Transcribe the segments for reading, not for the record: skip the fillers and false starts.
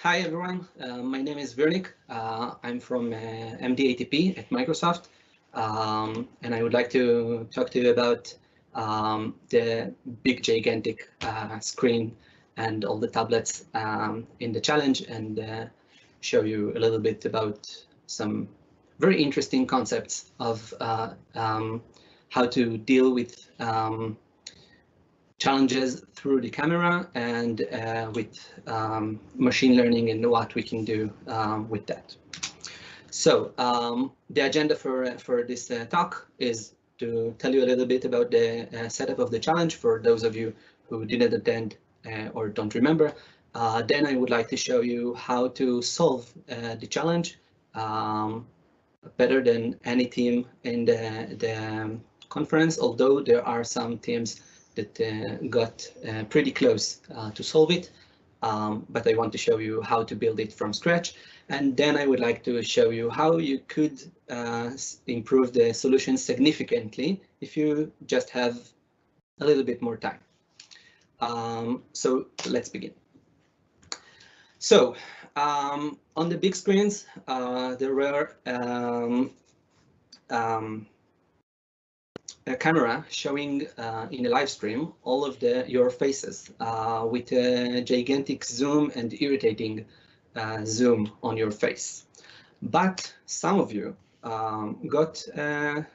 Hi everyone, my name is Virnik. I'm from MDATP at Microsoft, and I would like to talk to you about the big gigantic screen and all the tablets in the challenge, and show you a little bit about some very interesting concepts of how to deal with challenges through the camera and with machine learning and what we can do with that. So the agenda for this talk is to tell you a little bit about the setup of the challenge for those of you who didn't attend or don't remember. Then I would like to show you how to solve the challenge better than any team in the conference, although there are some teams that got pretty close to solve it, but I want to show you how to build it from scratch. And then I would like to show you how you could improve the solution significantly if you just have a little bit more time. So let's begin. So on the big screens, there were a camera showing in a live stream all of your faces with a gigantic zoom and irritating zoom on your face. But some of you got a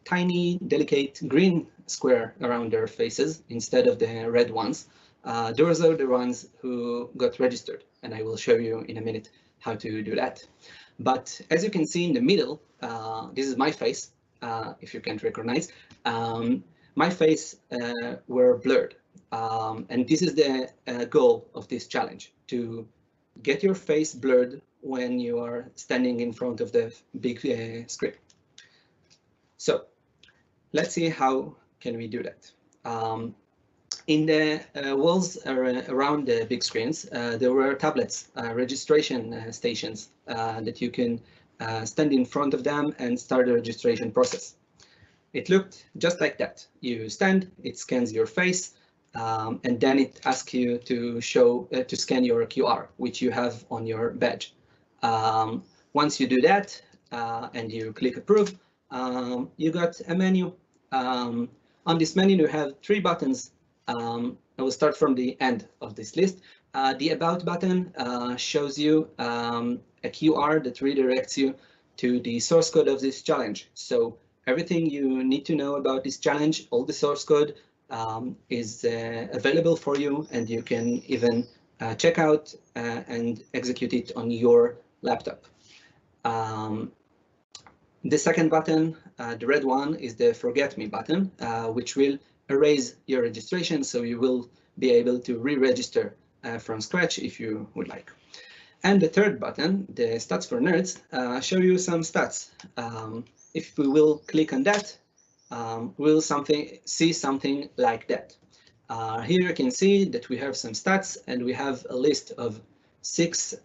tiny, delicate green square around their faces instead of the red ones. Those are the ones who got registered, and I will show you in a minute how to do that. But as you can see in the middle, this is my face. If you can't recognize, my face were blurred. And this is the goal of this challenge, to get your face blurred when you are standing in front of the big screen. So let's see how can we do that. In the walls around the big screens, there were tablets, registration stations that you can stand in front of them and start the registration process. It looked just like that. You stand, it scans your face, and then it asks you to scan your QR, which you have on your badge. Once you do that and you click approve, you got a menu. On this menu, you have 3 buttons. I will start from the end of this list. The About button shows you a QR that redirects you to the source code of this challenge. So everything you need to know about this challenge, all the source code is available for you, and you can even check out and execute it on your laptop. The second button, the red one, is the Forget Me button, which will erase your registration, so you will be able to re-register from scratch if you would like. And the third button, the Stats for Nerds, show you some stats. If we will click on that, we'll see something like that. Here you can see that we have some stats, and we have a list of 6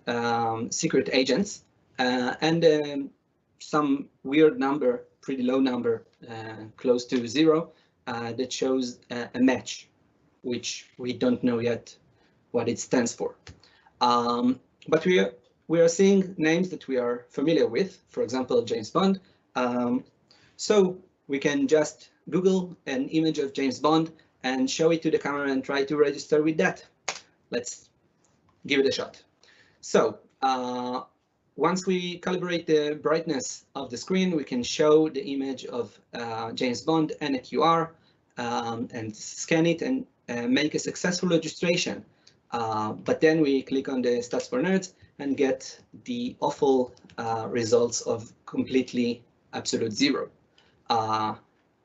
secret agents and some weird number, pretty low number, close to 0, that shows a match, which we don't know yet what it stands for. But we are seeing names that we are familiar with, for example, James Bond. So we can just Google an image of James Bond and show it to the camera and try to register with that. Let's give it a shot. So once we calibrate the brightness of the screen, we can show the image of James Bond and a QR and scan it and make a successful registration. But then we click on the Stats for Nerds and get the awful results of completely absolute 0,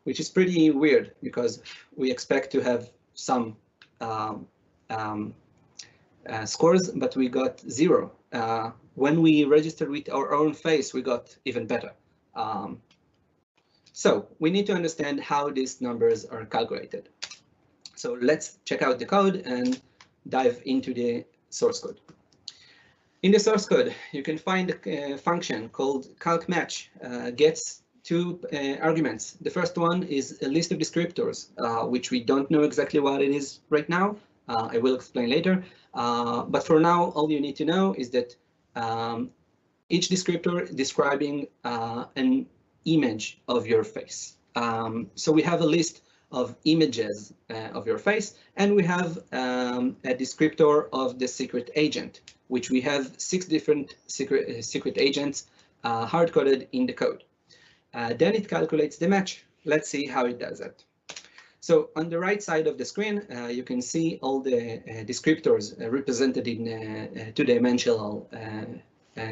which is pretty weird because we expect to have some scores, but we got 0. When we registered with our own face, we got even better. So we need to understand how these numbers are calculated. So let's check out the code and dive into the source code. In the source code, you can find a function called calcMatch, gets 2 arguments. The first one is a list of descriptors, which we don't know exactly what it is right now, I will explain later. But for now, all you need to know is that each descriptor describing an image of your face. So we have a list of images of your face, and we have a descriptor of the secret agent, which we have 6 different secret agents hard-coded in the code. Then it calculates the match. Let's see how it does that. So on the right side of the screen, you can see all the descriptors represented in two-dimensional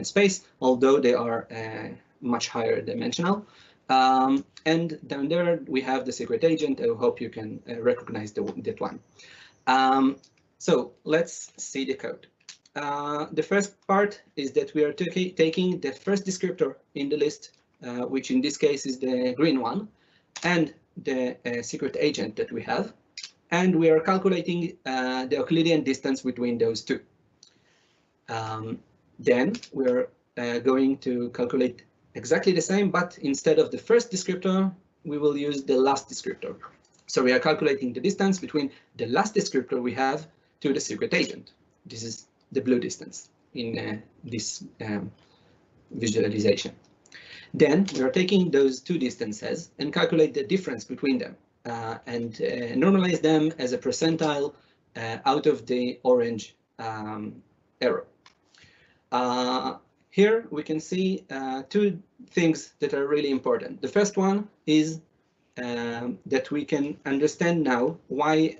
space, although they are much higher dimensional. And down there we have the secret agent. I hope you can recognize that one. So let's see the code. The first part is that we are taking the first descriptor in the list, which in this case is the green one, and the secret agent that we have, and we are calculating the Euclidean distance between those two. Then we're going to calculate exactly the same, but instead of the first descriptor, we will use the last descriptor. So we are calculating the distance between the last descriptor we have to the secret agent. This is the blue distance in this visualization. Then we are taking those two distances and calculate the difference between them and normalize them as a percentile out of the orange arrow. Here we can see two things that are really important. The first one is that we can understand now why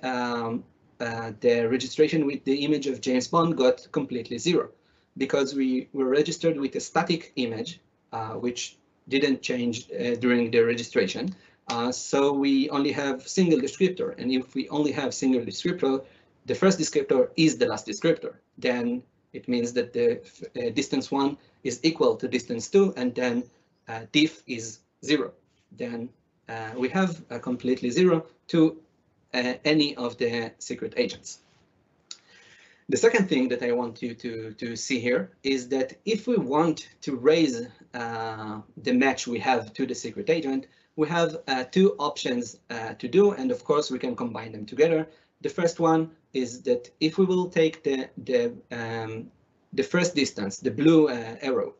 the registration with the image of James Bond got completely 0, because we were registered with a static image which didn't change during the registration. So we only have single descriptor, and if we only have single descriptor, the first descriptor is the last descriptor. Then it means that the distance 1 is equal to distance 2, and then diff is 0. Then we have a completely 0 to any of the secret agents. The second thing that I want you to see here is that if we want to raise the match we have to the secret agent, we have two options to do, and of course we can combine them together. The first one is that if we will take the first distance, the blue arrow,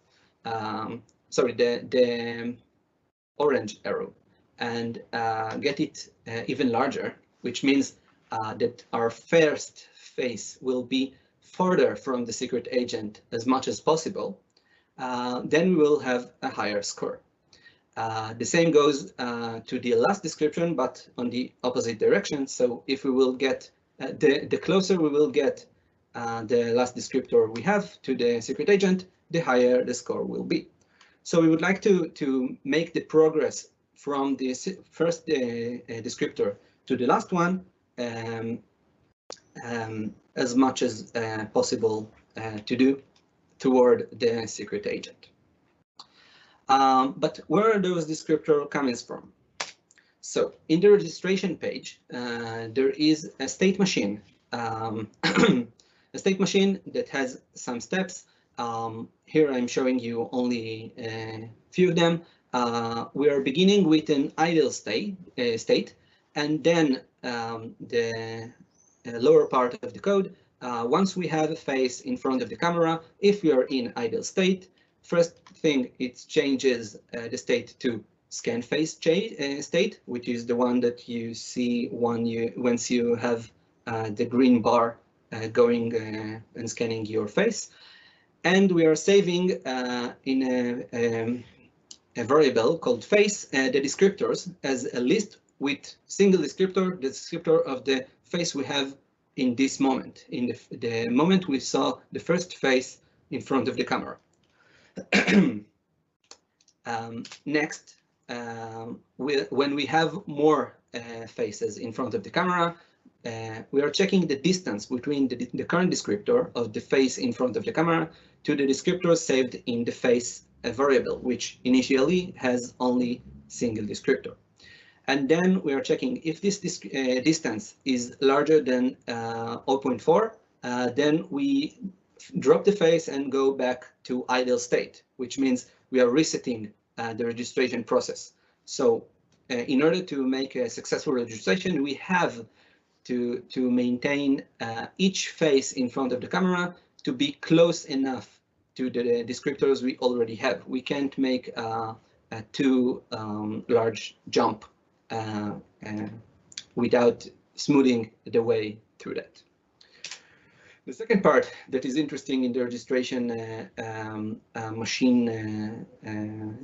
sorry, the orange arrow, and get it even larger, which means that our first face will be further from the secret agent as much as possible, then we will have a higher score. The same goes to the last description, but on the opposite direction. So if we will get, the closer we will get the last descriptor we have to the secret agent, the higher the score will be. So we would like to make the progress from the first descriptor to the last one as much as possible to do toward the secret agent. But where are those descriptors coming from? So in the registration page, there is a state machine, a state machine that has some steps. Here I'm showing you only a few of them. We are beginning with an idle state, and then the lower part of the code. Once we have a face in front of the camera, if we are in idle state, first thing it changes the state to scan face state, which is the one that you see once you have the green bar going and scanning your face. And we are saving in a variable called face the descriptors as a list with single descriptor, the descriptor of the face we have in this moment, in the moment we saw the first face in front of the camera. Next, when we have more faces in front of the camera, we are checking the distance between the current descriptor of the face in front of the camera to the descriptor saved in the face variable, which initially has only single descriptor. And then we are checking if this distance is larger than 0.4, then we drop the face and go back to idle state, which means we are resetting the registration process. So in order to make a successful registration, we have to maintain each face in front of the camera to be close enough to the descriptors we already have. We can't make a too large jump without smoothing the way through that. The second part that is interesting in the registration machine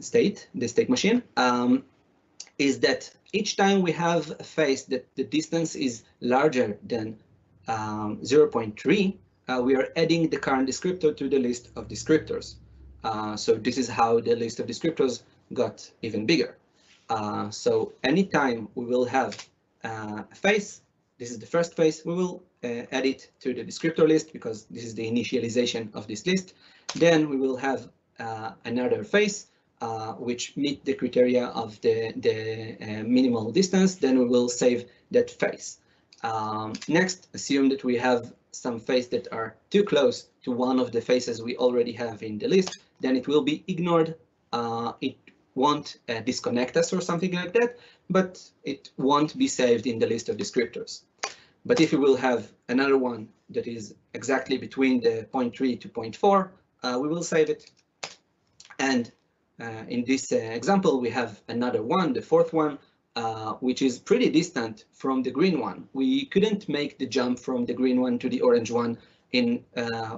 state, the state machine, is that each time we have a face that the distance is larger than 0.3, we are adding the current descriptor to the list of descriptors. So this is how the list of descriptors got even bigger. So anytime we will have a face, this is the first face, we will add it to the descriptor list because this is the initialization of this list. Then we will have another face which meet the criteria of the minimal distance. Then we will save that face. Next, assume that we have some faces that are too close to one of the faces we already have in the list. Then it will be ignored. It won't disconnect us or something like that, but it won't be saved in the list of descriptors. But if you will have another one that is exactly between the 0.3 to 0.4, we will save it. And in this example, we have another one, the fourth one, which is pretty distant from the green one. We couldn't make the jump from the green one to the orange one in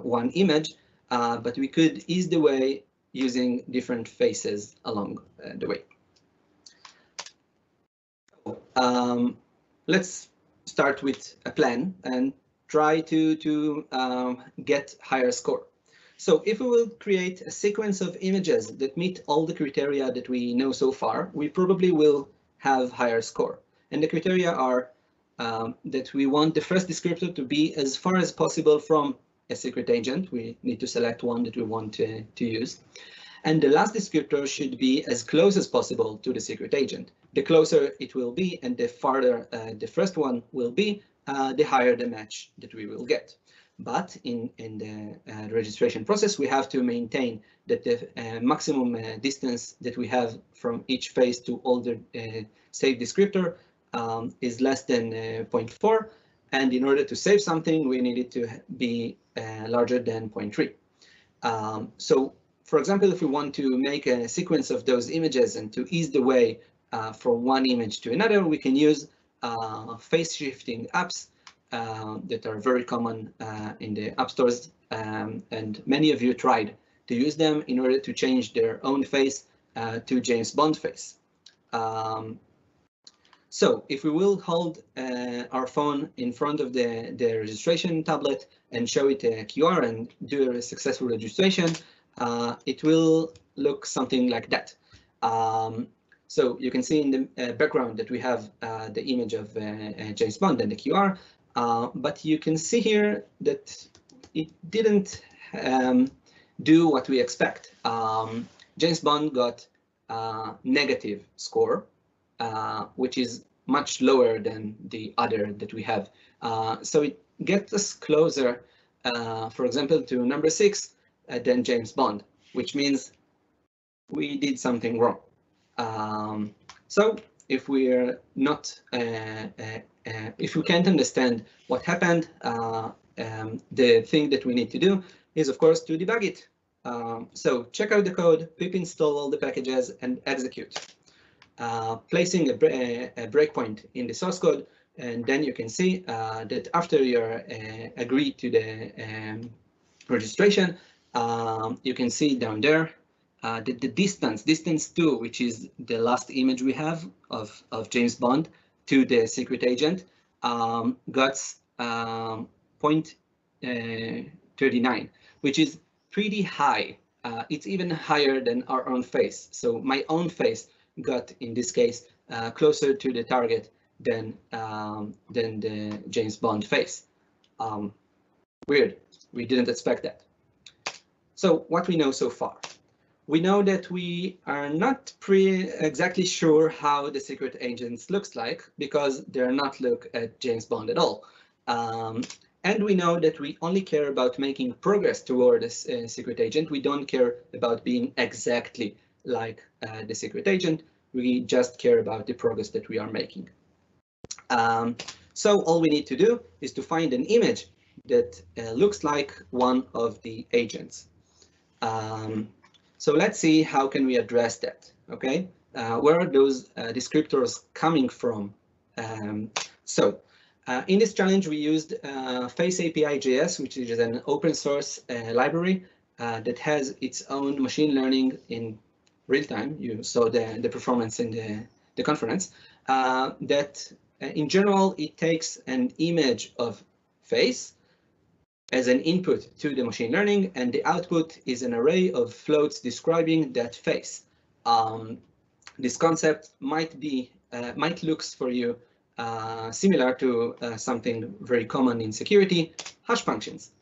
one image, but we could ease the way using different faces along the way. Let's start with a plan and try to get higher score. So if we will create a sequence of images that meet all the criteria that we know so far, we probably will have higher score. And the criteria are that we want the first descriptor to be as far as possible from a secret agent. We need to select one that we want to use. And the last descriptor should be as close as possible to the secret agent. The closer it will be and the farther the first one will be, the higher the match that we will get. But in the registration process, we have to maintain that the maximum distance that we have from each face to all the saved descriptor is less than 0.4. And in order to save something, we need it to be larger than 0.3. So, for example, if we want to make a sequence of those images and to ease the way from one image to another, we can use face shifting apps that are very common in the app stores, and many of you tried to use them in order to change their own face to James Bond face. So if we will hold our phone in front of the registration tablet and show it a QR and do a successful registration, it will look something like that. So you can see in the background that we have the image of James Bond and the QR, but you can see here that it didn't do what we expect. James Bond got negative score, which is much lower than the other that we have. So it gets us closer, for example, to number 6 than James Bond, which means we did something wrong. So if we're not, if we can't understand what happened, the thing that we need to do is, of course, to debug it. So check out the code, pip install all the packages, and execute. Placing a breakpoint in the source code, and then you can see that after you're agreed to the registration, you can see down there the distance 2, which is the last image we have of James Bond to the secret agent, got 0.39, which is pretty high. It's even higher than our own face. So my own face got, in this case, closer to the target than the James Bond face. Weird. We didn't expect that. So what we know so far. We know that we are not exactly sure how the secret agents looks like because they're not look at James Bond at all. And we know that we only care about making progress toward a secret agent. We don't care about being exactly like the secret agent. We just care about the progress that we are making. So all we need to do is to find an image that looks like one of the agents. So let's see how can we address that, okay? Where are those descriptors coming from? In this challenge, we used Face API.js, which is an open source library that has its own machine learning in real time. You saw the performance in the conference. That in general, it takes an image of face as an input to the machine learning, and the output is an array of floats describing that face. This concept might look for you similar to something very common in security, hash functions.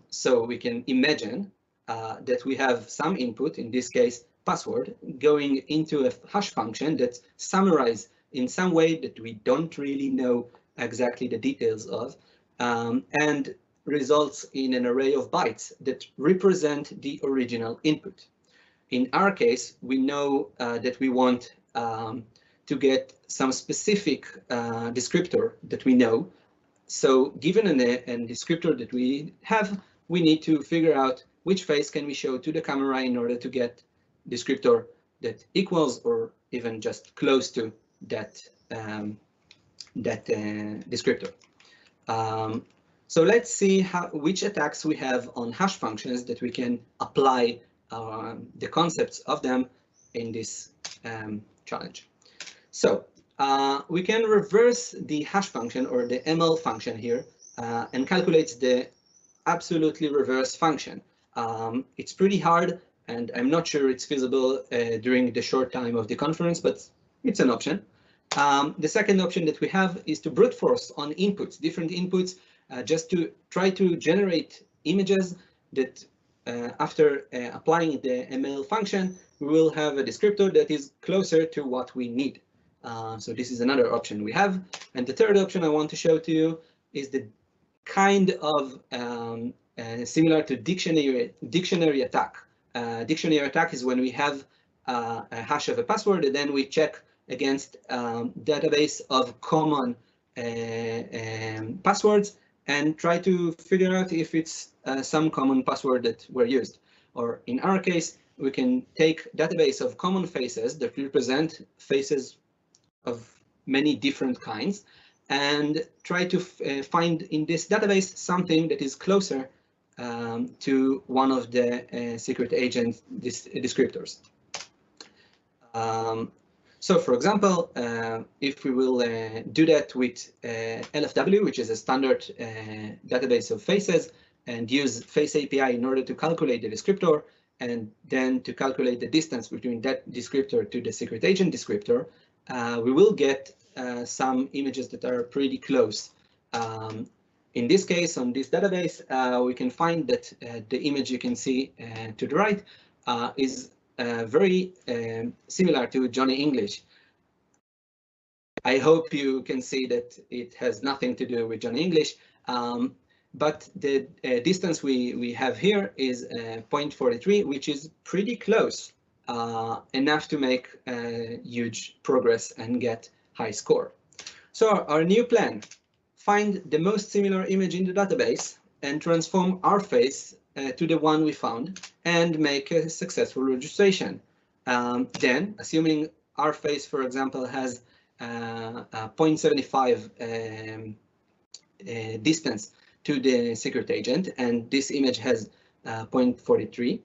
So we can imagine that we have some input, in this case, password, going into a hash function that's summarized in some way that we don't really know exactly the details of, and results in an array of bytes that represent the original input. In our case, we know that we want to get some specific descriptor that we know. So given a descriptor that we have, we need to figure out which face can we show to the camera in order to get descriptor that equals or even just close to that, descriptor. So let's see which attacks we have on hash functions that we can apply the concepts of them in this challenge. So we can reverse the hash function or the ML function here and calculate the absolutely reverse function. It's pretty hard, and I'm not sure it's feasible during the short time of the conference, but it's an option. The second option that we have is to brute force on inputs, different inputs, just to try to generate images that after applying the ML function, we will have a descriptor that is closer to what we need. So this is another option we have. And the third option I want to show to you is the kind of similar to dictionary attack. Dictionary attack is when we have a hash of a password, and then we check against database of common passwords and try to figure out if it's some common password that were used. Or in our case, we can take database of common faces that represent faces of many different kinds and try to find in this database something that is closer to one of the secret agent descriptors. So for example, if we will do that with LFW, which is a standard database of faces, and use Face API in order to calculate the descriptor, and then to calculate the distance between that descriptor to the secret agent descriptor, we will get some images that are pretty close. In this case, on this database, we can find that the image you can see to the right is very similar to Johnny English. I hope you can see that it has nothing to do with Johnny English, but the distance we have here is 0.43, which is pretty close, enough to make huge progress and get high score. So our new plan: find the most similar image in the database and transform our face to the one we found and make a successful registration. Then, assuming our face, for example, has 0.75 distance to the secret agent, and this image has 0.43,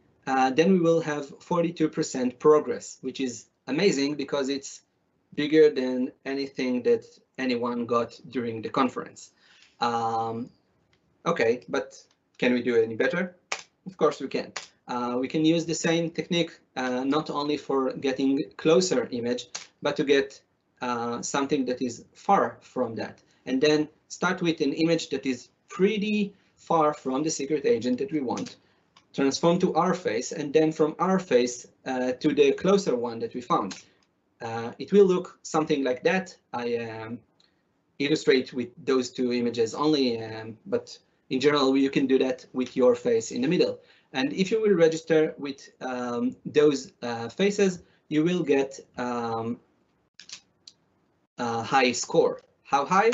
then we will have 42% progress, which is amazing because it's bigger than anything that anyone got during the conference. Okay, but can we do any better? Of course we can. We can use the same technique not only for getting closer image, but to get something that is far from that, and then start with an image that is pretty far from the secret agent that we want, transform to our face, and then from our face to the closer one that we found. It will look something like that. I illustrate with those two images only, but in general, you can do that with your face in the middle. And if you will register with those faces, you will get a high score. How high?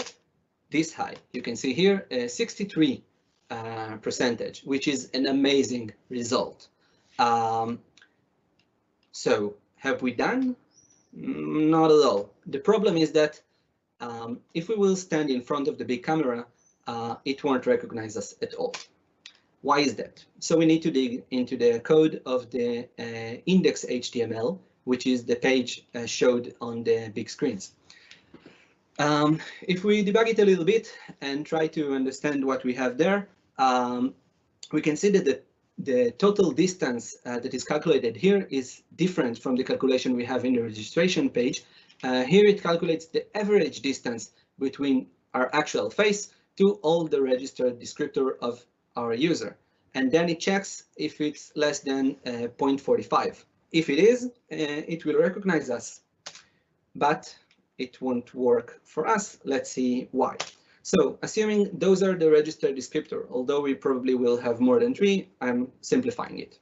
this high. You can see here 63%, which is an amazing result. So have we done? Not at all. The problem is that if we will stand in front of the big camera, it won't recognize us at all. Why is that? So we need to dig into the code of the index HTML, which is the page showed on the big screens. If we debug it a little bit and try to understand what we have there, we can see that the total distance that is calculated here is different from the calculation we have in the registration page. Here it calculates the average distance between our actual face to all the registered descriptor of our user. And then it checks if it's less than 0.45. If it is, it will recognize us, but it won't work for us. Let's see why. So assuming those are the registered descriptor, although we probably will have more than 3, I'm simplifying it.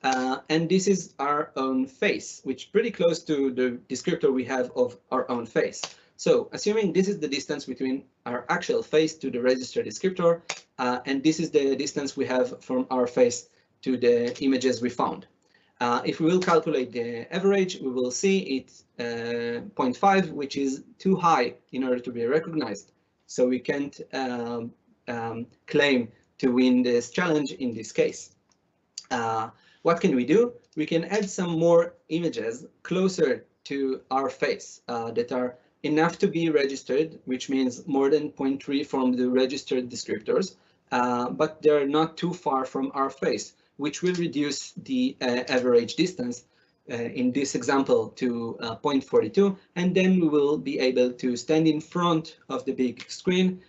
And this is our own face, which is pretty close to the descriptor we have of our own face. So assuming this is the distance between our actual face to the registered descriptor, and this is the distance we have from our face to the images we found. If we will calculate the average, we will see it's 0.5, which is too high in order to be recognized. So we can't claim to win this challenge in this case. What can we do? We can add some more images closer to our face that are enough to be registered, which means more than 0.3 from the registered descriptors, but they're not too far from our face, which will reduce the average distance in this example to 0.42, and then we will be able to stand in front of the big screen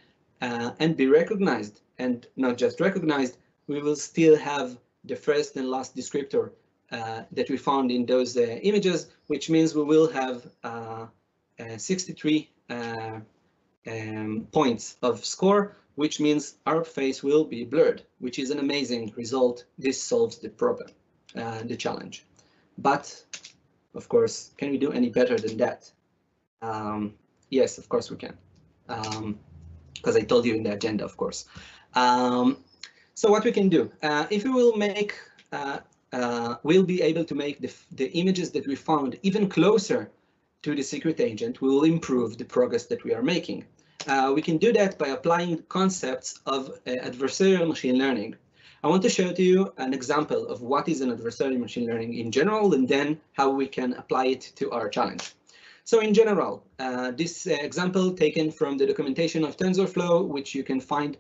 and be recognized. And not just recognized, we will still have the first and last descriptor that we found in those images, which means we will have 63 points of score, which means our face will be blurred, which is an amazing result. This solves the problem, the challenge. But of course, can we do any better than that? Yes, of course we can, because I told you in the agenda, of course. So what we can do, if we will make, we'll be able to make the images that we found even closer to the secret agent, we will improve the progress that we are making. We can do that by applying concepts of adversarial machine learning. I want to show to you an example of what is an adversarial machine learning in general, and then how we can apply it to our challenge. So in general, this example taken from the documentation of TensorFlow, which you can find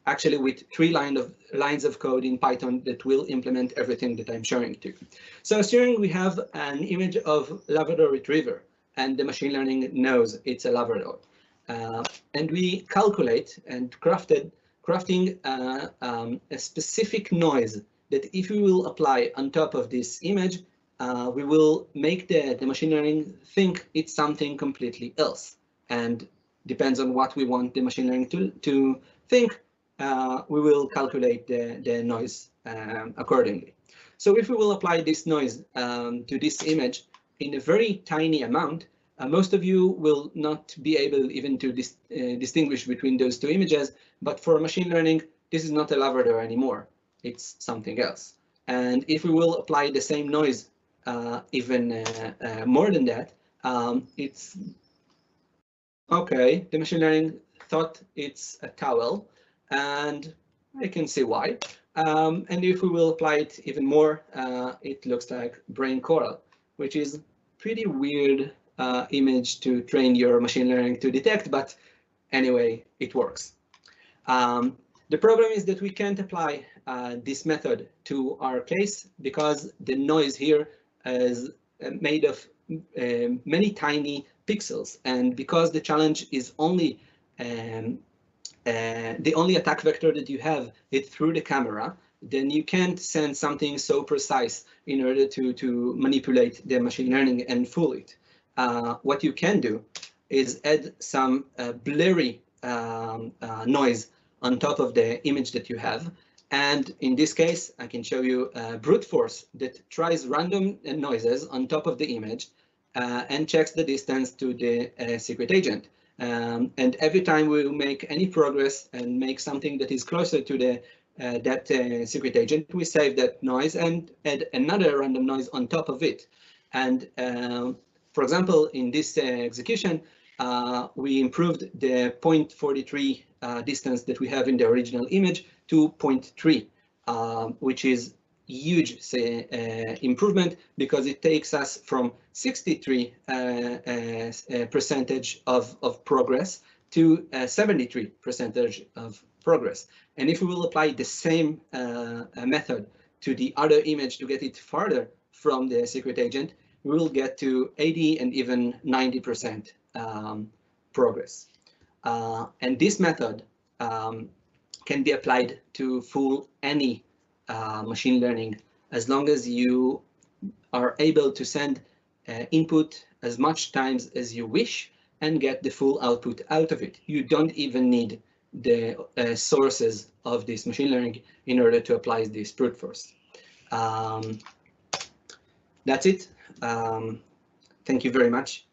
actually with 3 lines of code in Python that will implement everything that I'm showing to you. So assuming we have an image of Labrador Retriever, and the machine learning knows it's a Labrador. And we calculate and crafting a specific noise that if we will apply on top of this image, we will make the machine learning think it's something completely else. And depends on what we want the machine learning to think, we will calculate the noise accordingly. So if we will apply this noise to this image in a very tiny amount, most of you will not be able even to distinguish between those 2 images, but for machine learning, this is not a Labrador anymore, it's something else. And if we will apply the same noise even more than that, it's okay, the machine learning thought it's a towel, and I can see why. And if we will apply it even more, it looks like brain coral, which is pretty weird image to train your machine learning to detect, but anyway, it works. The problem is that we can't apply this method to our case because the noise here is made of many tiny pixels, and because the challenge is only the only attack vector that you have is through the camera, then you can't send something so precise in order to manipulate the machine learning and fool it. What you can do is add some blurry noise on top of the image that you have. And in this case, I can show you brute force that tries random noises on top of the image and checks the distance to the secret agent. And every time we make any progress and make something that is closer to the that secret agent, we save that noise and add another random noise on top of it. And for example, in this execution, we improved the 0.43 distance that we have in the original image to 0.3, which is huge improvement, because it takes us from 63 percentage of progress to 73 percentage of progress. And if we will apply the same method to the other image to get it farther from the secret agent, we will get to 80 and even 90% progress. And this method can be applied to fool any machine learning, as long as you are able to send input as much times as you wish and get the full output out of it. You don't even need the sources of this machine learning in order to apply this brute force. That's it. Thank you very much.